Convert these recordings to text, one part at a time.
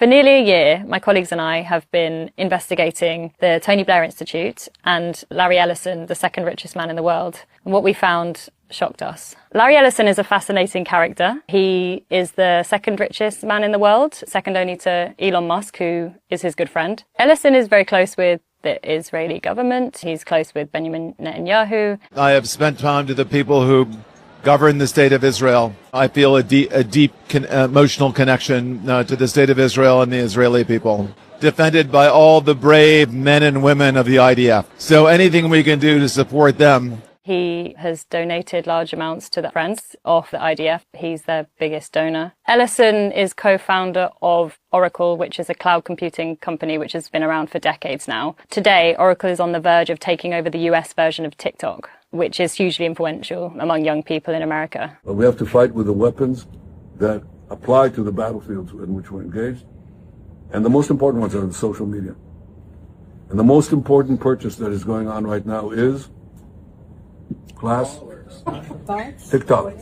For nearly a year, my colleagues and I have been investigating the Tony Blair Institute and Larry Ellison, the second richest man in the world. And what we found shocked us. Larry Ellison is a fascinating character. He is the second richest man in the world, second only to Elon Musk, who is his good friend. Ellison is very close with the Israeli government. He's close with Benjamin Netanyahu. I have spent time to the people who govern the state of Israel. I feel a deep emotional connection to the state of Israel and the Israeli people, defended by all the brave men and women of the IDF. So anything we can do to support them. He has donated large amounts to the Friends of the IDF. He's their biggest donor. Ellison is co-founder of Oracle, which is a cloud computing company which has been around for decades now. Today, Oracle is on the verge of taking over the US version of TikTok, which is hugely influential among young people in America. We have to fight with the weapons that apply to the battlefields in which we're engaged. And the most important ones are the social media. And the most important purchase that is going on right now is TikTok.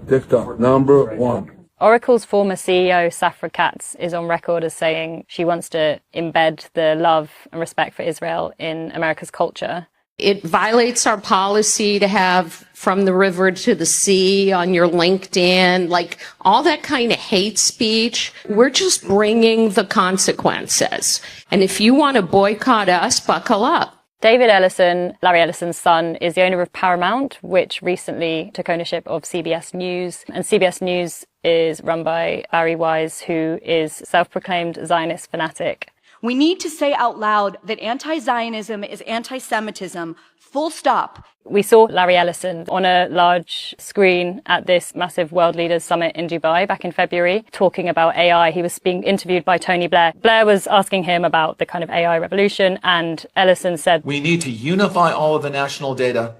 TikTok, number one. Oracle's former CEO, Safra Catz, is on record as saying she wants to embed the love and respect for Israel in America's culture. It violates our policy to have from the river to the sea on your LinkedIn, like all that kind of hate speech. We're just bringing the consequences. And if you want to boycott us, buckle up. David Ellison, Larry Ellison's son, is the owner of Paramount, which recently took ownership of CBS News. And CBS News is run by Bari Weiss, who is self-proclaimed Zionist fanatic. We need to say out loud that anti-Zionism is anti-Semitism, full stop. We saw Larry Ellison on a large screen at this massive World Leaders Summit in Dubai back in February, talking about AI. He was being interviewed by Tony Blair. Blair was asking him about the kind of AI revolution, and Ellison said, "We need to unify all of the national data,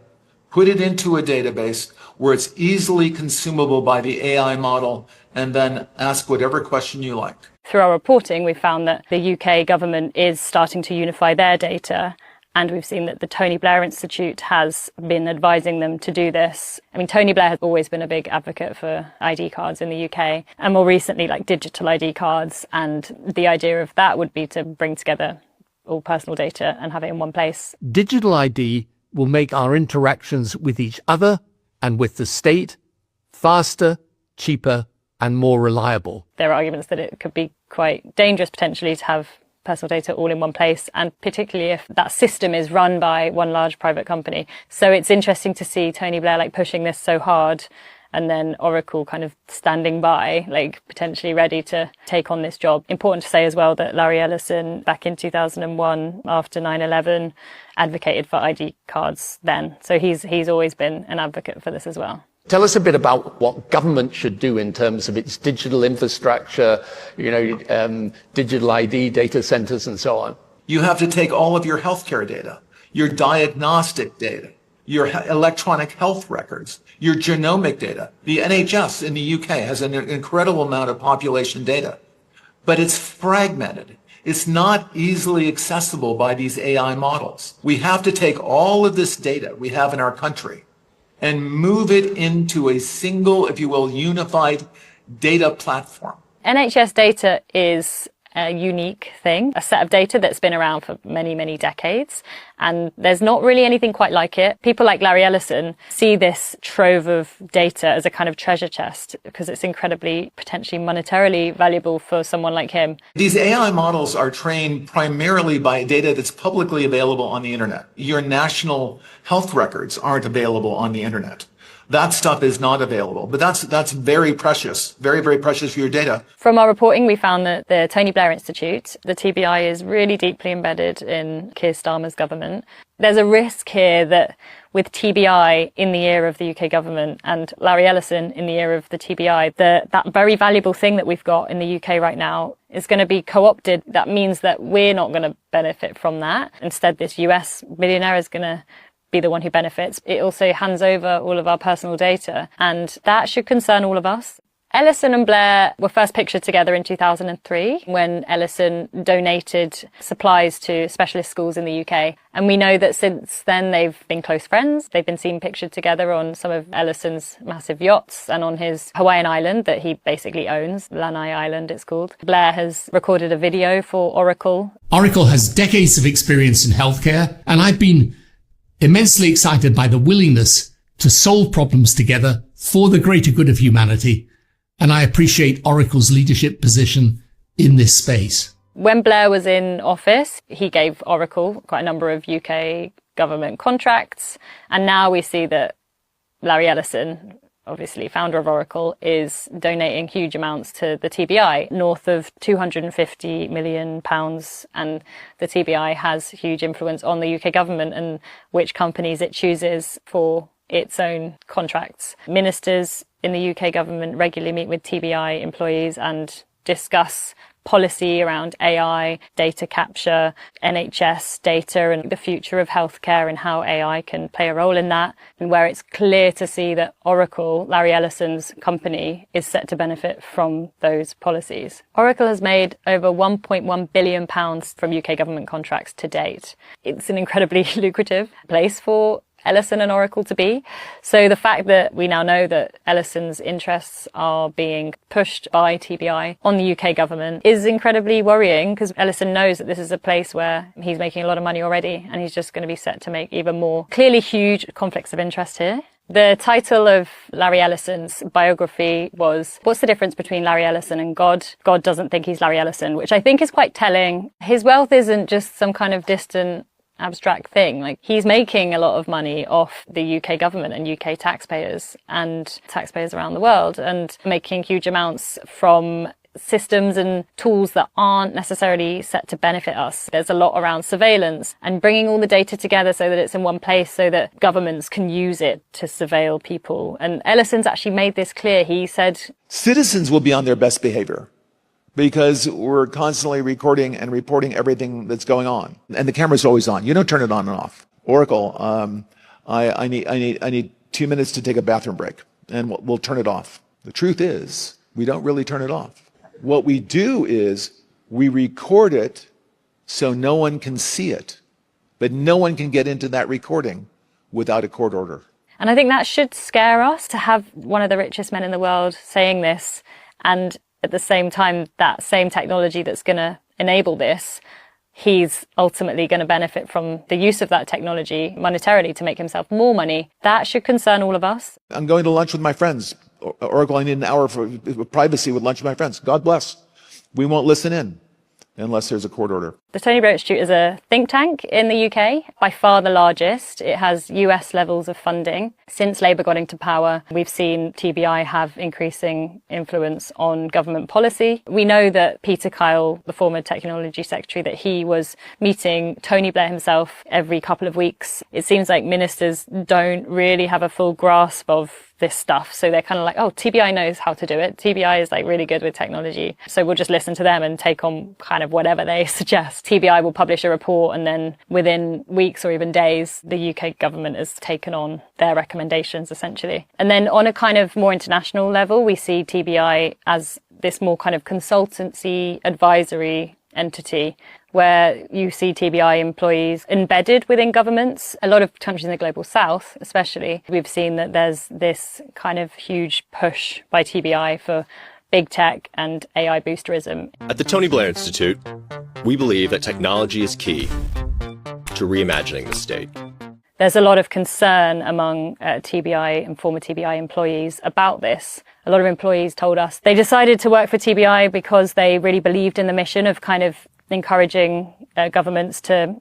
put it into a database where it's easily consumable by the AI model, and then ask whatever question you like." Through our reporting, we found that the UK government is starting to unify their data. And we've seen that the Tony Blair Institute has been advising them to do this. I mean, Tony Blair has always been a big advocate for ID cards in the UK, and more recently, like digital ID cards. And the idea of that would be to bring together all personal data and have it in one place. Digital ID will make our interactions with each other and with the state faster, cheaper, and more reliable. There are arguments that it could be quite dangerous potentially to have personal data all in one place, and particularly if that system is run by one large private company. So it's interesting to see Tony Blair like pushing this so hard, and then Oracle kind of standing by, like potentially ready to take on this job. Important to say as well that Larry Ellison, back in 2001, after 9/11, advocated for ID cards then. So he's always been an advocate for this as well. Tell us a bit about what government should do in terms of its digital infrastructure, digital ID, data centers, and so on. You have to take all of your healthcare data, your diagnostic data, your electronic health records, your genomic data. The NHS in the UK has an incredible amount of population data, but it's fragmented. It's not easily accessible by these AI models. We have to take all of this data we have in our country and move it into a single, if you will, unified data platform. NHS data is a unique thing, a set of data that's been around for many, many decades. And there's not really anything quite like it. People like Larry Ellison see this trove of data as a kind of treasure chest because it's incredibly, potentially monetarily valuable for someone like him. These AI models are trained primarily by data that's publicly available on the internet. Your national health records aren't available on the internet. That stuff is not available, but that's very precious, very, very precious for your data. From our reporting, we found that the Tony Blair Institute, the TBI, is really deeply embedded in Keir Starmer's government. There's a risk here that with TBI in the ear of the UK government and Larry Ellison in the ear of the TBI, that very valuable thing that we've got in the UK right now is going to be co-opted. That means that we're not going to benefit from that. Instead, this US millionaire is going to be the one who benefits. It also hands over all of our personal data, and that should concern all of us. Ellison and Blair were first pictured together in 2003 when Ellison donated supplies to specialist schools in the UK. And we know that since then they've been close friends. They've been seen pictured together on some of Ellison's massive yachts and on his Hawaiian island that he basically owns, Lanai Island it's called. Blair has recorded a video for Oracle. Oracle has decades of experience in healthcare, and I've been immensely excited by the willingness to solve problems together for the greater good of humanity. And I appreciate Oracle's leadership position in this space. When Blair was in office, he gave Oracle quite a number of UK government contracts. And now we see that Larry Ellison, obviously founder of Oracle, is donating huge amounts to the TBI, north of £250 million. And the TBI has huge influence on the UK government and which companies it chooses for its own contracts. Ministers in the UK government regularly meet with TBI employees and discuss policy around AI, data capture, NHS data and the future of healthcare and how AI can play a role in that, and where it's clear to see that Oracle, Larry Ellison's company, is set to benefit from those policies. Oracle has made over £1.1 billion from UK government contracts to date. It's an incredibly lucrative place for Ellison and Oracle to be. So the fact that we now know that Ellison's interests are being pushed by TBI on the UK government is incredibly worrying, because Ellison knows that this is a place where he's making a lot of money already and he's just going to be set to make even more. Clearly huge conflicts of interest here. The title of Larry Ellison's biography was, "What's the difference between Larry Ellison and God? God doesn't think he's Larry Ellison," which I think is quite telling. His wealth isn't just some kind of distant abstract thing. Like, he's making a lot of money off the UK government and UK taxpayers and taxpayers around the world, and making huge amounts from systems and tools that aren't necessarily set to benefit us. There's a lot around surveillance and bringing all the data together so that it's in one place so that governments can use it to surveil people. And Ellison's actually made this clear. He said, Citizens will be on their best behavior, because we're constantly recording and reporting everything that's going on. And the camera's always on. You don't turn it on and off. Oracle, I need 2 minutes to take a bathroom break, and we'll turn it off. The truth is, we don't really turn it off. What we do is we record it so no one can see it, but no one can get into that recording without a court order. And I think that should scare us, to have one of the richest men in the world saying this, and at the same time, that same technology that's going to enable this, he's ultimately going to benefit from the use of that technology monetarily to make himself more money. That should concern all of us. I'm going to lunch with my friends. Oracle, I need an hour for privacy with lunch with my friends. God bless. We won't listen in unless there's a court order. The Tony Blair Institute is a think tank in the UK, by far the largest. It has US levels of funding. Since Labour got into power, we've seen TBI have increasing influence on government policy. We know that Peter Kyle, the former technology secretary, that he was meeting Tony Blair himself every couple of weeks. It seems like ministers don't really have a full grasp of this stuff. So they're kind of like, oh, TBI knows how to do it. TBI is like really good with technology. So we'll just listen to them and take on kind of whatever they suggest. TBI will publish a report, and then within weeks or even days, the UK government has taken on their recommendations essentially. And then on a kind of more international level, we see TBI as this more kind of consultancy advisory entity, where you see TBI employees embedded within governments. A lot of countries in the global south, especially, we've seen that there's this kind of huge push by TBI for big tech and AI boosterism. At the Tony Blair Institute, we believe that technology is key to reimagining the state. There's a lot of concern among TBI and former TBI employees about this. A lot of employees told us they decided to work for TBI because they really believed in the mission of kind of encouraging governments to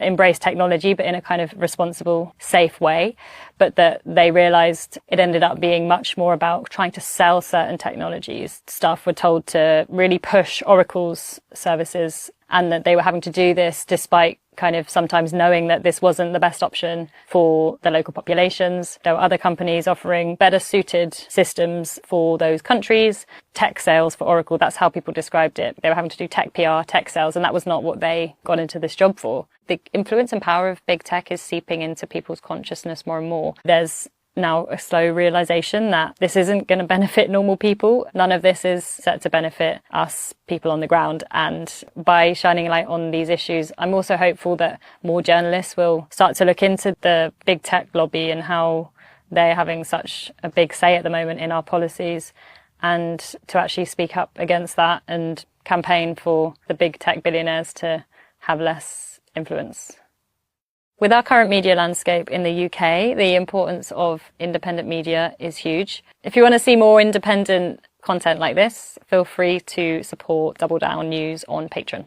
embrace technology, but in a kind of responsible, safe way. But that they realized it ended up being much more about trying to sell certain technologies. Staff were told to really push Oracle's services, and that they were having to do this despite kind of sometimes knowing that this wasn't the best option for the local populations. There were other companies offering better suited systems for those countries. Tech sales for Oracle, that's how people described it. They were having to do tech PR, tech sales, and that was not what they got into this job for. The influence and power of big tech is seeping into people's consciousness more and more. There's now a slow realization that this isn't going to benefit normal people. None of this is set to benefit us people on the ground. And by shining light on these issues, I'm also hopeful that more journalists will start to look into the big tech lobby and how they're having such a big say at the moment in our policies, and to actually speak up against that and campaign for the big tech billionaires to have less influence. With our current media landscape in the UK, the importance of independent media is huge. If you want to see more independent content like this, feel free to support Double Down News on Patreon.